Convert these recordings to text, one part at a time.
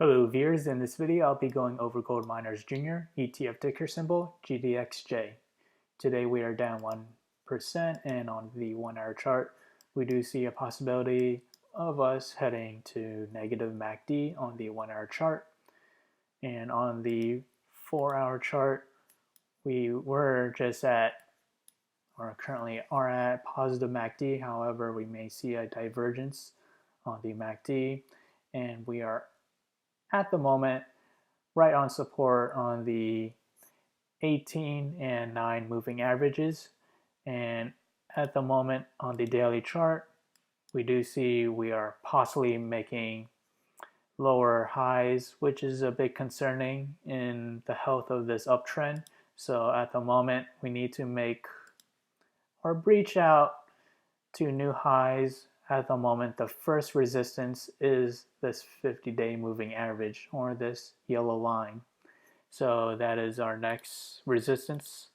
Hello viewers, in this video I'll be going over Gold Miners Jr. ETF ticker symbol GDXJ. Today we are down 1% and on the 1 hour chart we do see a possibility of us heading to negative MACD on the 1 hour chart, and on the 4 hour chart we were just at or currently are at positive MACD. However, we may see a divergence on the MACD and we are at the moment right on support on the 18 and 9 moving averages, and at the moment on the daily chart we do see we are possibly making lower highs, which is a bit concerning in the health of this uptrend. So at the moment we need to make or breach out to new highs. At the moment, the first resistance is this 50-day moving average, or this yellow line. So that is our next resistance,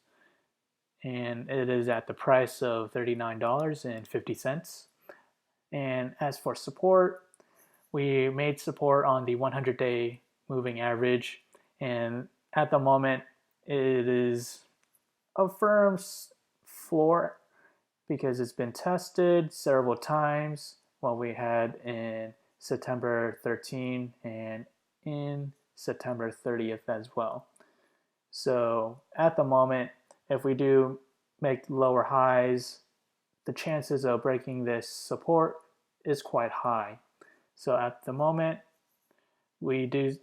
and it is at the price of $39.50. And as for support, we made support on the 100-day moving average, and at the moment it is a firm floor because it's been tested several times, what we had in September 13 and in September 30th as well. So at the moment, if we do make lower highs, the chances of breaking this support is quite high. So at the moment, we do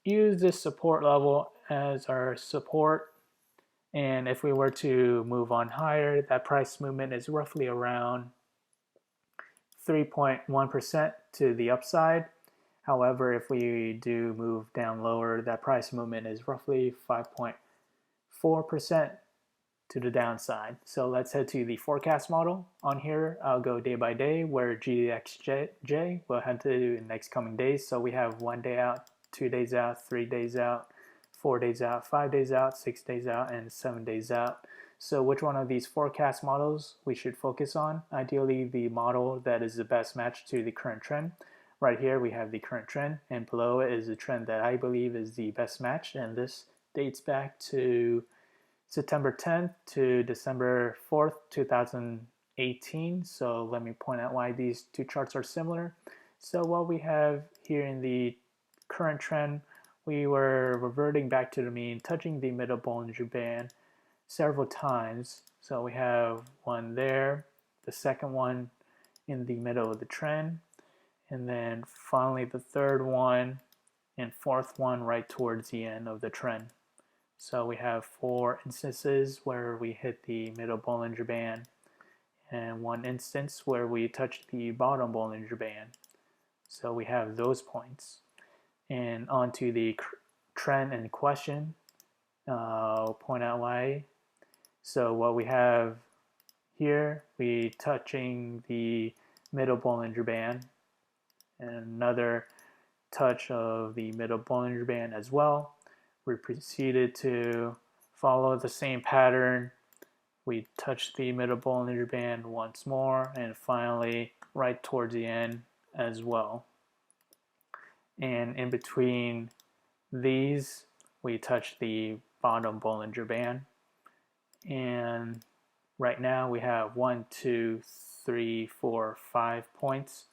use this support level as our support. And if we were to move on higher, that price movement is roughly around 3.1% to the upside. However, if we do move down lower, that price movement is roughly 5.4% to the downside. So let's head to the forecast model. On here, I'll go day by day, where GDXJ will head to in next coming days. So we have 1 day out, 2 days out, 3 days out, 4 days out, 5 days out, 6 days out, and 7 days out. So which one of these forecast models we should focus on? Ideally, the model that is the best match to the current trend. Right here we have the current trend, and below it is the trend that I believe is the best match, and this dates back to September 10th to December 4th, 2018. So let me point out why these two charts are similar. So what we have here in the current trend, we were reverting back to the mean, touching the middle Bollinger Band several times. So we have one there, the second one in the middle of the trend, and then finally the third one and fourth one right towards the end of the trend. So we have 4 instances where we hit the middle Bollinger Band and 1 instance where we touched the bottom Bollinger Band. So we have those points. And onto the trend in question, I'll point out why. So what we have here, we touching the middle Bollinger Band, and another touch of the middle Bollinger Band as well. We proceeded to follow the same pattern. We touched the middle Bollinger Band once more, and finally right towards the end as well. And in between these, we touch the bottom Bollinger Band. And right now we have 1, 2, 3, 4, 5 points.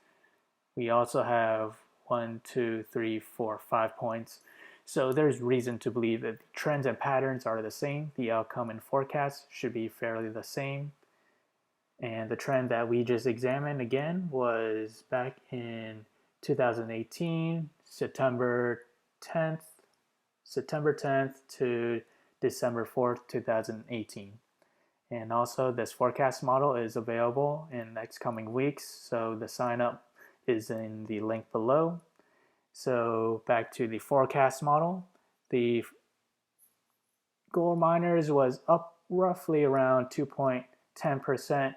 We also have 1, 2, 3, 4, 5 points. So there's reason to believe that the trends and patterns are the same. The outcome and forecast should be fairly the same. And the trend that we just examined again was back in 2018, September 10th to December 4th, 2018. And also this forecast model is available in next coming weeks, so the sign up is in the link below. So back to the forecast model, the gold miners was up roughly around 2.10%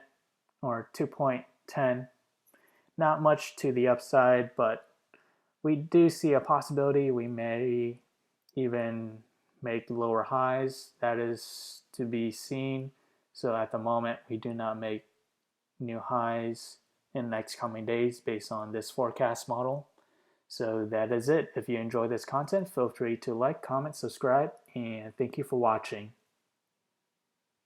or 2.10. Not much to the upside, but we do see a possibility we may even make lower highs. That is to be seen. So at the moment, we do not make new highs in the next coming days based on this forecast model. So that is it. If you enjoy this content, feel free to like, comment, subscribe, and thank you for watching.